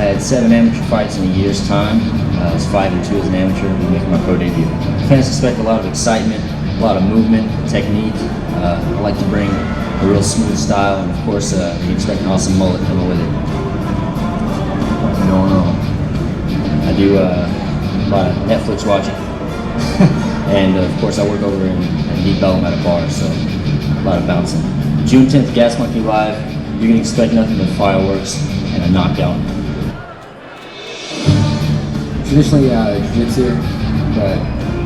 I had 7 amateur fights in a year's time. I was 5-2 as an amateur, making my pro debut. Fans expect a lot of excitement, a lot of movement, technique. I like to bring a real smooth style, and of course, you expect an awesome mullet coming with it. What's going on? I do a lot of Netflix watching, and of course, I work over in Deep Ellum at a bar, so a lot of bouncing. June 10th, Gas Monkey Live. You can expect nothing but fireworks and a knockout. Traditionally, jiu-jitsu, but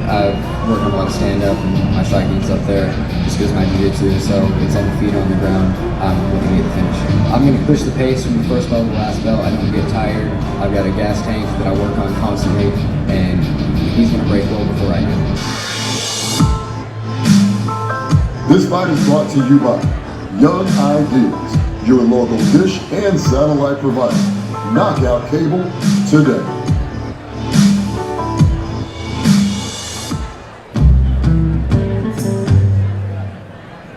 I've worked on a lot of stand-up, and my striking's up there just because my jiu-jitsu, so it's on the feet, on the ground. I'm looking to get the finish. I'm going to push the pace from the first belt to the last belt. I don't get tired. I've got a gas tank that I work on constantly, and he's going to break well before I do. This fight is brought to you by Young Ideas, your local dish and satellite provider. Knockout cable today.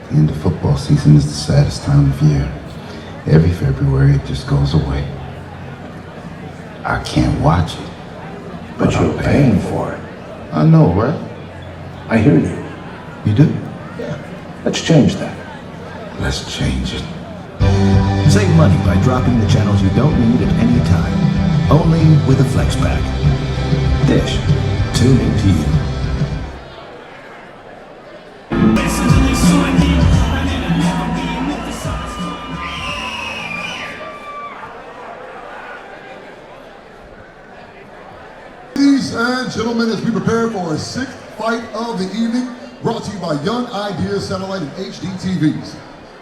The end of football season is the saddest time of year. Every February it just goes away. I can't watch it. But you're paying for it. I know, right? I hear you. You do? Yeah. Let's change that. Let's change it. Save money by dropping the channels you don't need at any time. Only with a Flex Pack. Dish. Tuning to you. Ladies and gentlemen, as we prepare for our 6th fight of the evening, brought to you by Young Ideas Satellite and HD TVs.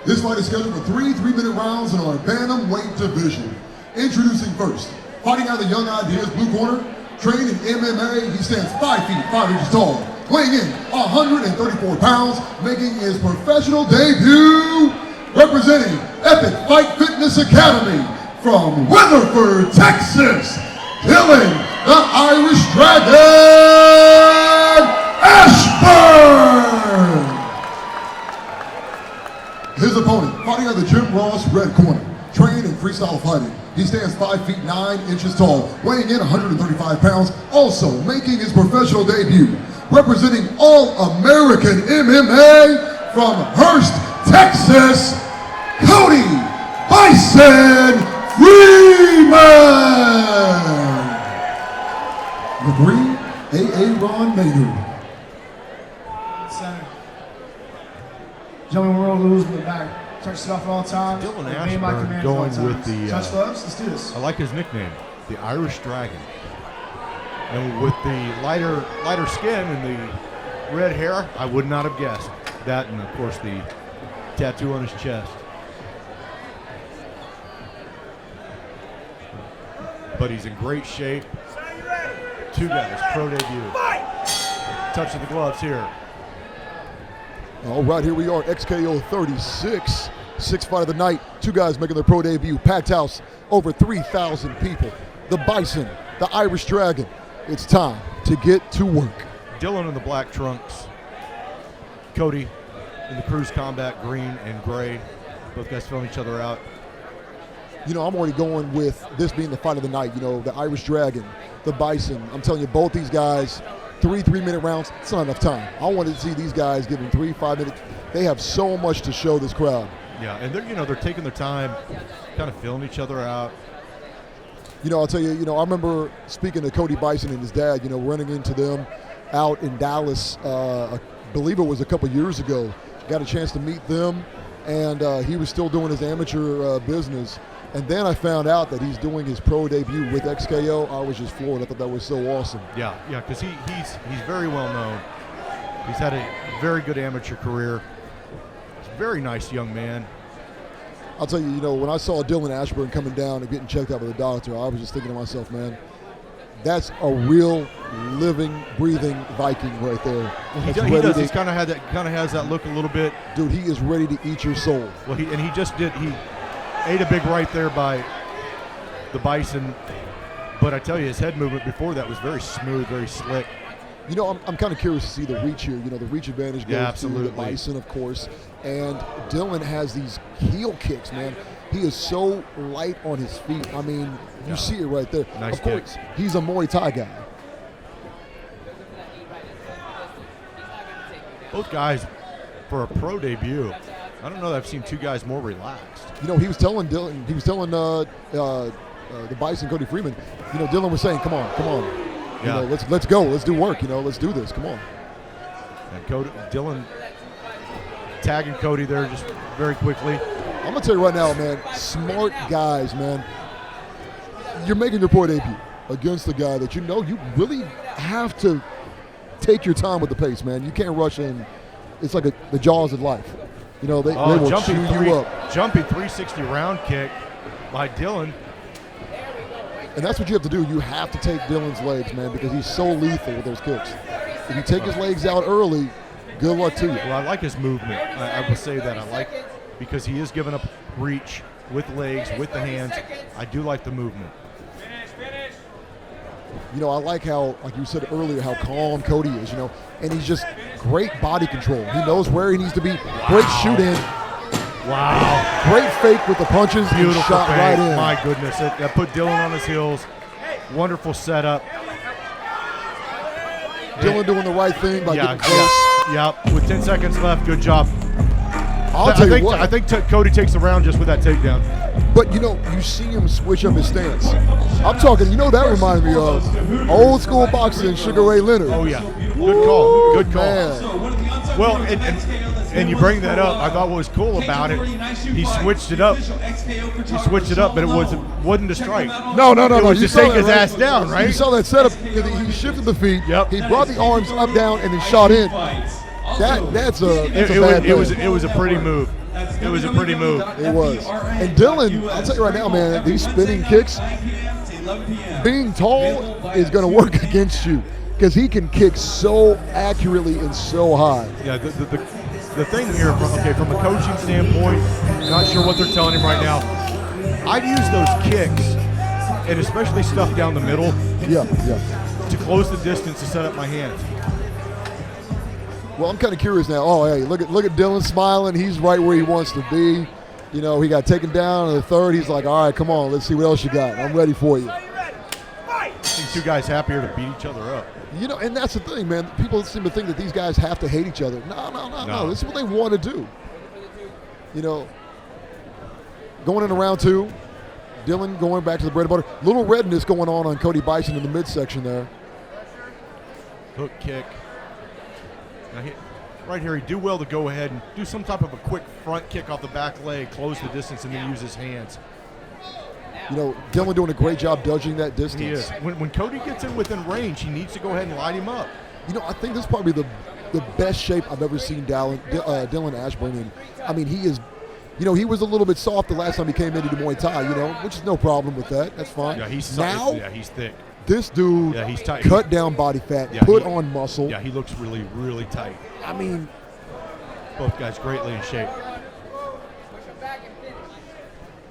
This fight is scheduled for 3 3-minute rounds in our bantamweight division. Introducing first, fighting out of the Young Ideas blue corner, trained in MMA, he stands 5 feet 5 inches tall, weighing in 134 pounds, making his professional debut, representing Epic Fight Fitness Academy from Weatherford, Texas, killing the Irish Dragon, Ashburn! His opponent, fighting out of the Jim Ross red corner, trained in freestyle fighting. He stands 5 feet 9 inches tall, weighing in 135 pounds, also making his professional debut, representing All-American MMA from Hurst, Texas, Cody Bison Freeman! The green, Ron Maynard. Center. Gentlemen, we're all lose, but back. Touch stuff all the time. Dylan Obey my Ashburn commands going all the time. with the touch gloves. Let's do this. I like his nickname, the Irish Dragon. And with the lighter skin and the red hair, I would not have guessed that, and of course the tattoo on his chest. But he's in great shape. 2 guys, pro debut. Touch of the gloves here. All right, here we are, XKO 36, 6th fight of the night. 2 guys making their pro debut. Packed house, over 3,000 people. The Bison, the Irish Dragon. It's time to get to work. Dylan in the black trunks. Cody in the Cruise Combat green and gray. Both guys filling each other out. You know, I'm already going with this being the fight of the night. You know, the Irish Dragon, the Bison. I'm telling you, both these guys, 3 3-minute rounds, it's not enough time. I wanted to see these guys giving 3 5-minute. They have so much to show this crowd. Yeah, and they're taking their time, kind of filling each other out. You know, I'll tell you, I remember speaking to Cody Bison and his dad, running into them out in Dallas, I believe it was a couple years ago. Got a chance to meet them, and he was still doing his amateur business. And then I found out that he's doing his pro debut with XKO. I was just floored. I thought that was so awesome. Yeah, because he's very well known. He's had a very good amateur career. He's a very nice young man. I'll tell you, when I saw Dylan Ashburn coming down and getting checked out by the doctor, I was just thinking to myself, man, that's a real living, breathing Viking right there. Well, he does. He's kind of has that look a little bit. Dude, he is ready to eat your soul. Well, he ate a big right there by the Bison, but I tell you, his head movement before that was very smooth, very slick. You know, I'm kind of curious to see the reach here. You know, the reach advantage goes to the Bison, of course. And Dylan has these heel kicks, man. He is so light on his feet. I mean, you see it right there. Nice of course, he's a Muay Thai guy. Both guys, for a pro debut, I don't know that I've seen two guys more relaxed. You know, he was telling Dylan, the Bison, Cody Freeman, you know, Dylan was saying, come on. You know, let's go. Let's do work. You know, let's do this. Come on. And Dylan tagging Cody there just very quickly. I'm going to tell you right now, man, smart guys, man. You're making your pro debut against the guy that you know you really have to take your time with the pace, man. You can't rush in. It's like the jaws of life. You know, they will chew you up. Jumping 360 round kick by Dylan. And that's what you have to do. You have to take Dylan's legs, man, because he's so lethal with those kicks. If you take his legs out early, good luck to you. Well, I like his movement. I will say that. I like because he is giving up reach with legs, with the hands. I do like the movement. You know, I like how, like you said earlier, how calm Cody is, you know, and he's just great body control. He knows where he needs to be. Wow. Great shoot in. Wow. Great fake with the punches. Beautiful shot fake. Right in. My goodness. That put Dylan on his heels. Wonderful setup. Dylan doing the right thing by getting close. Yeah. With 10 seconds left, good job. I'll tell you what. I think Cody takes the round just with that takedown. But, you know, you see him switch up his stance. I'm talking, you know, that reminded me of old school boxing, Sugar Ray Leonard. Oh, yeah. Good call. Good call. Man. Well, and you bring that up. I thought what was cool about it, he switched it up. But it wasn't a strike. No. It was to take his ass down, right? You saw that setup. He shifted the feet. Yep. He brought the arms up, down, and then shot in. That's a bad thing. It was a pretty move. It was a pretty move. It was. And Dylan, I'll tell you right now, man, these spinning kicks, being tall is going to work against you because he can kick so accurately and so high. Yeah, the thing here, from a coaching standpoint, not sure what they're telling him right now. I'd use those kicks, and especially stuff down the middle, to close the distance to set up my hands. Well, I'm kind of curious now. Oh, hey, look at Dylan smiling. He's right where he wants to be. You know, he got taken down in the third. He's like, all right, come on, let's see what else you got. I'm ready for you. These two guys happier to beat each other up. You know, and that's the thing, man. People seem to think that these guys have to hate each other. No. This is what they want to do. You know, going into round two, Dylan going back to the bread and butter. Little redness going on Cody Bison in the midsection there. Hook kick. Now right here, he'd do well to go ahead and do some type of a quick front kick off the back leg, close the distance, and then use his hands. You know, Dylan doing a great job dodging that distance. He is. When Cody gets in within range, he needs to go ahead and light him up. You know, I think this is probably the best shape I've ever seen Dylan Ashburn in. I mean, he is, you know, he was a little bit soft the last time he came into the Muay Thai, you know, which is no problem with that. That's fine. Yeah, he's thick. This dude he's tight. cut down body fat, put on muscle. Yeah, he looks really, really tight. I mean, both guys greatly in shape.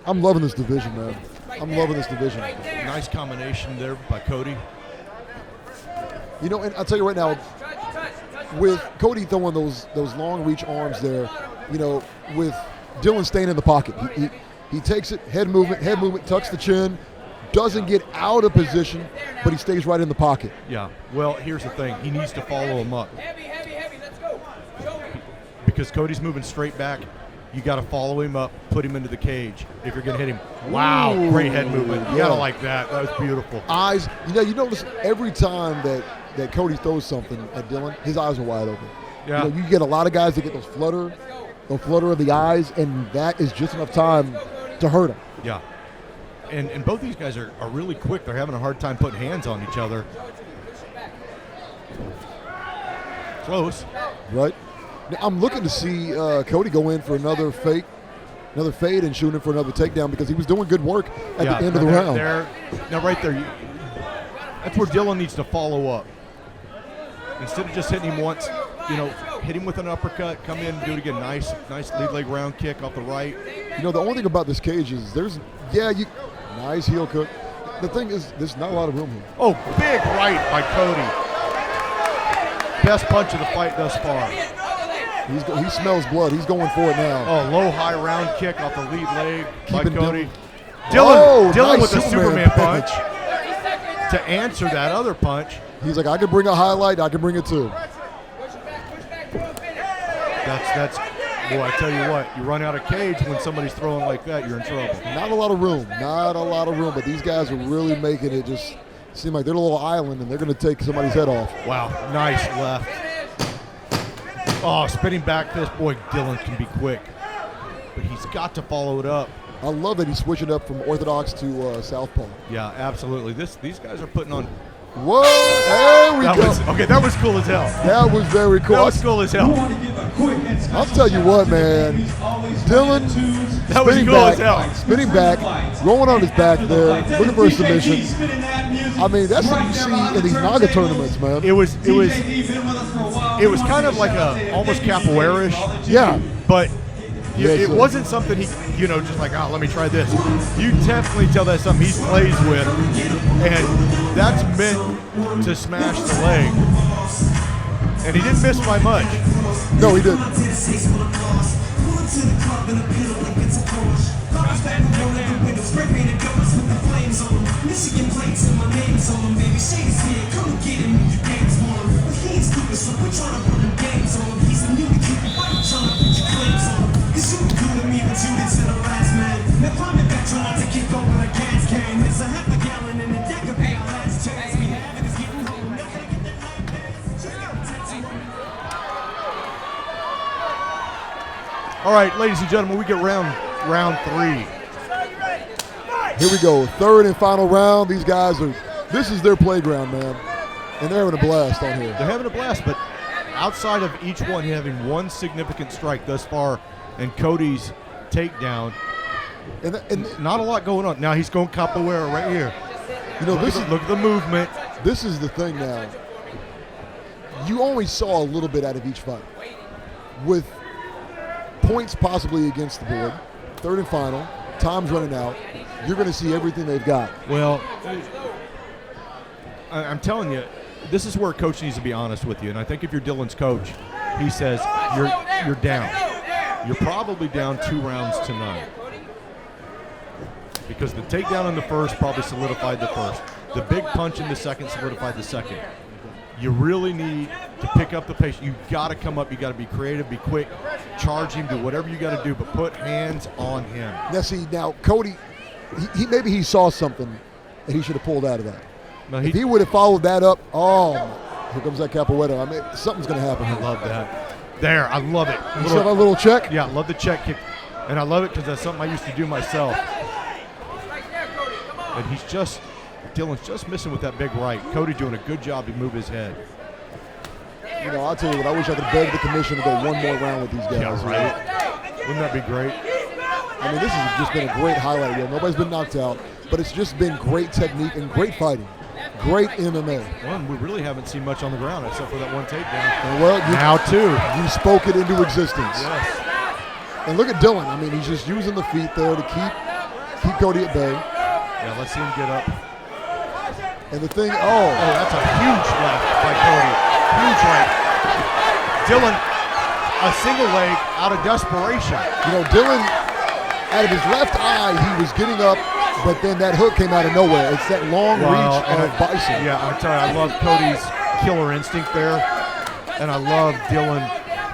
I'm loving this division, man. I'm loving this division. Nice combination there by Cody. You know, and I'll tell you right now, with Cody throwing those long reach arms there, you know, with Dylan staying in the pocket, he takes it, head movement, tucks the chin, doesn't get out of position, but he stays right in the pocket. Yeah. Well, here's the thing. He needs to follow him up. Let's go. Because Cody's moving straight back. You got to follow him up, put him into the cage if you're going to hit him. Wow, great head movement. You got to like that. That was beautiful. Eyes, you notice every time that Cody throws something at Dylan, his eyes are wide open. Yeah. You know, you get a lot of guys that get those flutter of the eyes, and that is just enough time to hurt him. Yeah. And both these guys are really quick. They're having a hard time putting hands on each other. Close. Right. Now, I'm looking to see Cody go in for another fade and shooting for another takedown because he was doing good work at the end of the round. Now, right there, that's where Dylan needs to follow up. Instead of just hitting him once, you know, hit him with an uppercut, come in and do it again. Nice lead leg round kick off the right. You know, the only thing about this cage is nice heel cook. The thing is, there's not a lot of room here. Oh, big right by Cody. best punch of the fight thus far. He smells blood. He's going for it now. Oh, low high round kick off the lead leg by Keeping Cody. Oh, Dylan nice with a Superman punch to answer that other punch. He's like, I can bring a highlight. I can bring it too. That's. Boy, I tell you what, you run out of cage when somebody's throwing like that, you're in trouble. Not a lot of room. Not a lot of room. But these guys are really making it just seem like they're a little island, and they're going to take somebody's head off. Wow, nice left. Oh, spinning back fist. Boy, Dylan can be quick. But he's got to follow it up. I love that he's switching up from orthodox to southpaw. Yeah, absolutely. These guys are putting on. Whoa, there we go. Okay, that was cool as hell. That was very cool. That was cool as hell. I'll tell you what, man. Dylan, That was cool as hell. spinning back, rolling on his back there, looking for a submission. I mean, that's what you see in these Naga tournaments, man. It was kind of like a almost capoeira-ish. Yeah. But Yes, it sir. wasn't something he, just like, let me try this. You definitely tell that's something he plays with, and that's meant to smash the leg. And he didn't miss by much. No, he didn't. All right, ladies and gentlemen, we get round 3. Here we go. Third and final round. These guys this is their playground, man. And they're having a blast on here. They're having a blast, but outside of each one having one significant strike thus far and Cody's takedown, And not a lot going on. Now he's going capoeira right here. Look at the movement. This is the thing now. You only saw a little bit out of each fight. With points possibly against the board, third and final, time's running out, you're going to see everything they've got. Well, I'm telling you, this is where coach needs to be honest with you. And I think if you're Dylan's coach, he says, you're down. You're probably down 2 rounds to none. Because the takedown in the first probably solidified the first. The big punch in the second solidified the second. You really need to pick up the pace. You got to come up. You got to be creative, be quick, charge him, do whatever you got to do, but put hands on him. Now Cody, maybe he saw something that he should have pulled out of that. No, If he would have followed that up, here comes that capoeira. I mean, something's going to happen. I love that. There, I love it. You saw that little check? Yeah, I love the check kick. And I love it because that's something I used to do myself. And Dylan's just missing with that big right. Cody doing a good job to move his head. I'll tell you what, I wish I could beg the commission to go one more round with these guys. Yeah, right. Wouldn't that be great? I mean, this has just been a great highlight reel. Nobody's been knocked out, but it's just been great technique and great fighting. Great MMA. Well, we really haven't seen much on the ground except for that one takedown. And well, Now two. You spoke it into existence. Yes. And look at Dylan. I mean, he's just using the feet there to keep Cody at bay. Yeah, let's see him get up. And the thing, Oh, that's a huge left by Cody. Huge right. Dylan, a single leg out of desperation. Dylan, out of his left eye, he was getting up, but then that hook came out of nowhere. It's that long reach of Bison. Yeah, I tell you, I love Cody's killer instinct there. And I love Dylan,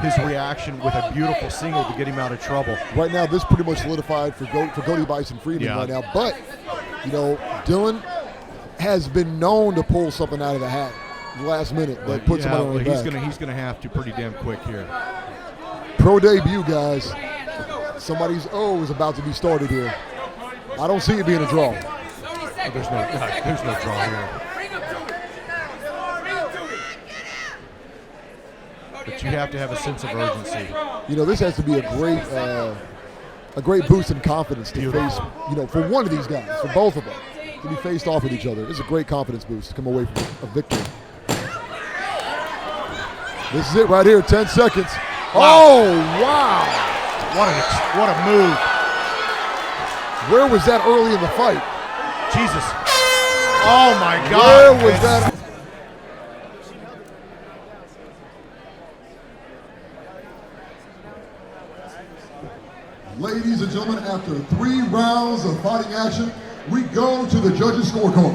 his reaction with a beautiful single to get him out of trouble. Right now, this pretty much solidified for Cody Bison Freeman right now. But, Dylan has been known to pull something out of the hat last minute that puts him on the back. He's gonna have to pretty damn quick here. Pro debut, guys. Somebody's is about to be started here. I don't see it being a draw. There's no draw here. But you have to have a sense of urgency. This has to be a great boost in confidence to face, for one of these guys, for both of them, to be faced off with each other. It's a great confidence boost to come away from a victory. This is it right here, 10 seconds. Wow. Oh, wow. What a move. Where was that early in the fight? Jesus. Oh, my God. Where was that? Ladies and gentlemen, after 3 rounds of fighting action, we go to the judges' scorecard.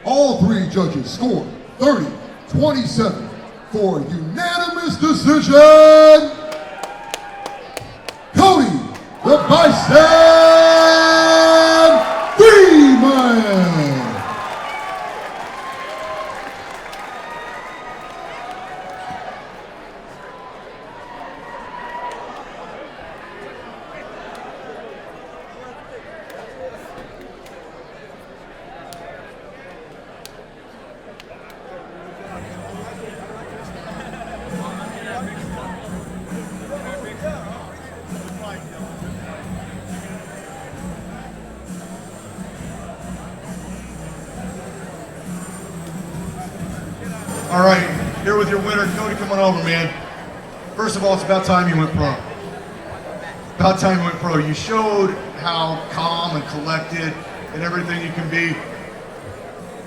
All 3 judges scored 30-27 for unanimous decision. Cody, the Bison Freeman. All right, here with your winner, Cody, come on over, man. First of all, it's about time you went pro. About time you went pro. You showed how calm and collected and everything you can be.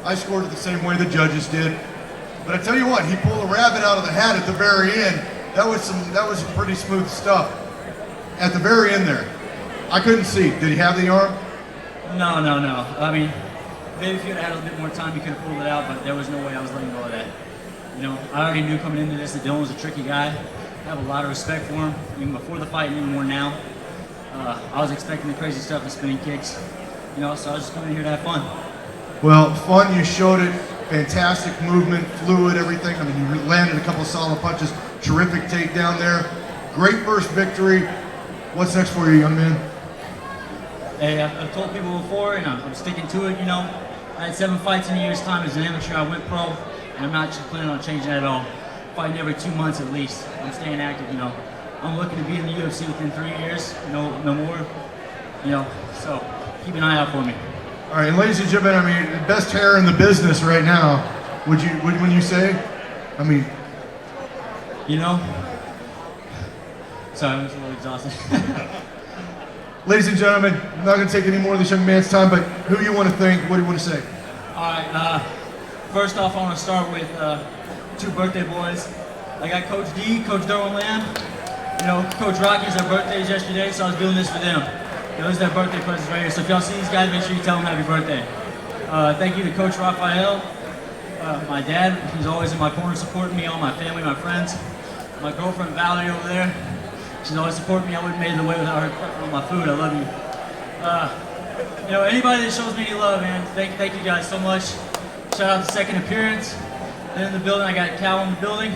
I scored it the same way the judges did. But I tell you what, he pulled a rabbit out of the hat at the very end. That was some pretty smooth stuff. At the very end there. I couldn't see. Did he have the arm? No. I mean, maybe if you had a little bit more time, you could have pulled it out, but there was no way I was letting go of that. You know, I already knew coming into this that Dylan was a tricky guy. I have a lot of respect for him, even before the fight and even more now. I was expecting the crazy stuff, the spinning kicks, you know, so I was just coming here to have fun. Well, fun, you showed it. Fantastic movement, fluid, everything. I mean, you landed a couple of solid punches. Terrific takedown there. Great first victory. What's next for you, young man? Hey, I've told people before, and I'm sticking to it, you know. I had 7 fights in a year's time as an amateur. I went pro, and I'm not planning on changing that at all. Fighting every 2 months at least. I'm staying active, you know. I'm looking to be in the UFC within 3 years, no more, you know, so keep an eye out for me. All right, and ladies and gentlemen, I mean, the best hair in the business right now. Would you say? I mean, you know. Sorry, I was a little exhausted. ladies and gentlemen, I'm not going to take any more of this young man's time, but who you want to thank? What do you want to say? All right. First off, I want to start with 2 birthday boys. I got Coach D, Coach Derwin Lamb. You know, Coach Rocky's their birthdays yesterday, so I was doing this for them. Those are their birthday presents right here. So if y'all see these guys, make sure you tell them happy birthday. Thank you to Coach Raphael, my dad, who's always in my corner supporting me, all my family, my friends. My girlfriend Valerie over there, she's always supporting me. I wouldn't have made it away without her on my food. I love you. You know, anybody that shows me any love, man, thank you guys so much. Shout out to Second Appearance. Then in the building, I got Cal in the building.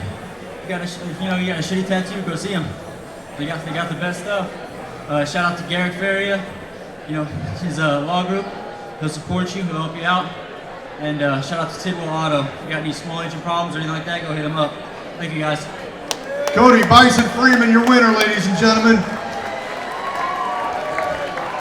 You got a shitty tattoo, go see him. They got the best stuff. Shout out to Garrett Faria, you know, his law group. He'll support you, he'll help you out. And shout out to Tidwell Auto. If you got any small engine problems or anything like that, go hit him up. Thank you guys. Cody Bison Freeman, your winner, ladies and gentlemen.